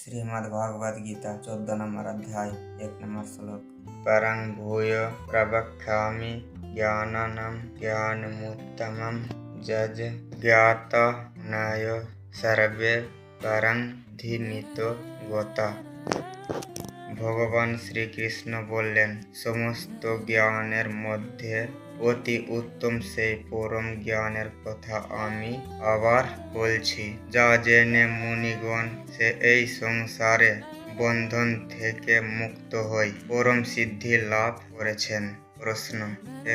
Shrimad Bhagavat Gita 14 number अध्याय 1 number श्लोक। परं भूय प्रवक्ष्यामि ज्ञाननं ज्ञानमुत्तमं जज ज्ञाता नय सर्वे परं धिमितो गोता। ভগবান শ্রীকৃষ্ণ বললেন, সমস্ত জ্ঞানের মধ্যে অতি উত্তম সেই পরম জ্ঞানের কথা আমি আবার বলছি, যা জেনে মুনিগণ সে এই সংসারে বন্ধন থেকে মুক্ত হয়ে পরম সিদ্ধি লাভ করেছেন। প্রশ্ন: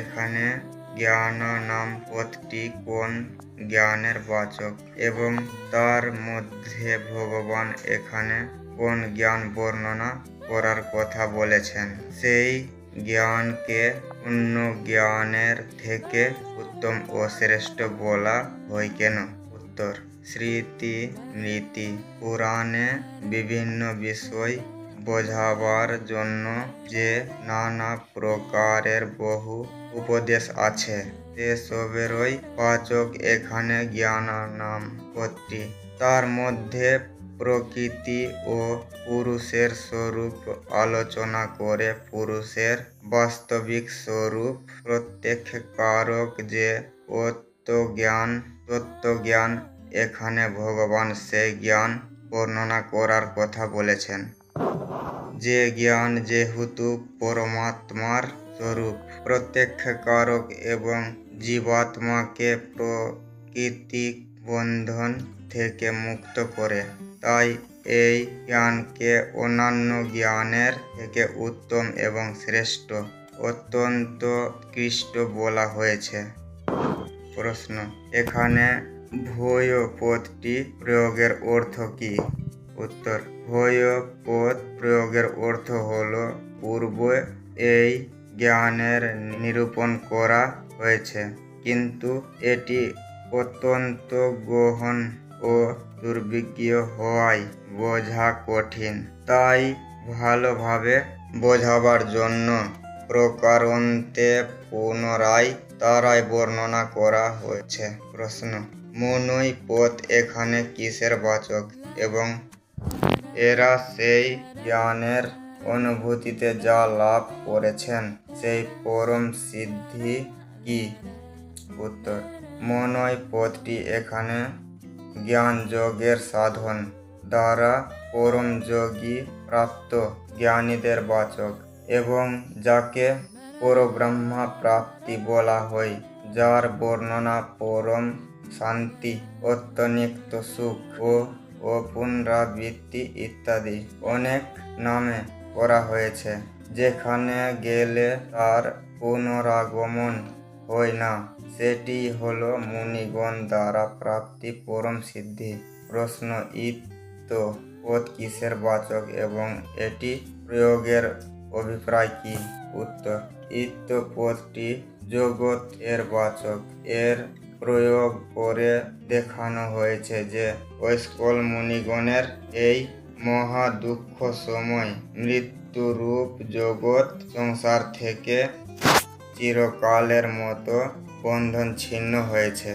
এখানে জ্ঞান নাম পদটি কোন জ্ঞানের বাচক এবং তার মধ্যে ভগবান এখানে কোন জ্ঞান বর্ণনা করার কথা বলেছেন? সেই জ্ঞানকে অন্য জ্ঞানের থেকে উত্তম ও শ্রেষ্ঠ বলা হয় কেন? উত্তর: স্মৃতি স্মৃতি পুরাণে বিভিন্ন বিষয় বোঝাবার জন্য যে নানা প্রকারের বহু উপদেশ আছে, সেসবেরই বাচক এখানে জ্ঞান নাম পদটি। তার মধ্যে প্রকৃতি ও পুরুষের স্বরূপ আলোচনা করে পুরুষের বাস্তবিক স্বরূপ প্রত্যক্ষকারক যে তত্ত্বজ্ঞান, এখানে ভগবান সেই জ্ঞান বর্ণনা করার কথা বলেছেন। যে জ্ঞান যেহেতু পরমাত্মার স্বরূপ প্রত্যক্ষকারক এবং জীবাত্মাকে প্রকৃতিক বন্ধন থেকে মুক্ত করে, তাই এই জ্ঞানকে অন্যান্য জ্ঞানের থেকে উত্তম এবং শ্রেষ্ঠ, অত্যন্ত উৎকৃষ্ট বলা হয়েছে। প্রশ্ন: এখানে ভূয় পদটি প্রয়োগের অর্থ কী? উত্তর: ভূয় পদ প্রয়োগের অর্থ হল পূর্বে এই জ্ঞানের নিরূপণ করা হয়েছে, কিন্তু এটি অত্যন্ত গহন ও দুর্বিজ্ঞ হওয়ায় বোঝা কঠিন। তাই ভালোভাবে বোঝাবার জন্য প্রকারান্তে পুনরায় তারাই বর্ণনা করা হয়েছে। প্রশ্ন: মুনয় পদ এখানে কিসের বাচক এবং এরা সেই জ্ঞানের অনুভূতিতে যা লাভ করেছেন সেই পরম সিদ্ধি কি? উত্তর: মুনয় পদটি এখানে জ্ঞানযোগের সাধন দ্বারা পরম যোগী প্রাপ্ত জ্ঞানীদের বাচক এবং যাকে পরব্রহ্ম প্রাপ্তি বলা হয়, যার বর্ণনা পরম শান্তি, অত্যন্ত সুখ ও পুনরাবৃত্তি ইত্যাদি অনেক নামে করা হয়েছে। যেখানে গেলে তার পুনরাগমন হয় না, সেটি হল মুনিগণ দ্বারা প্রাপ্তি পরম সিদ্ধি। প্রশ্ন: ইত্য পদ কিসের বাচক এবং এটি প্রয়োগের অভিপ্রায় কি? উত্তর: ইত্য পদটি জগৎ এর বাচক। এর প্রয়োগ করে দেখানো হয়েছে যে ঐশ্বল মুনিগণের এই মহা দুঃখ সময় মৃত্যুরূপ জগৎ সংসার থেকে চিরকালের মতো বন্ধন ছিন্ন হয়েছে।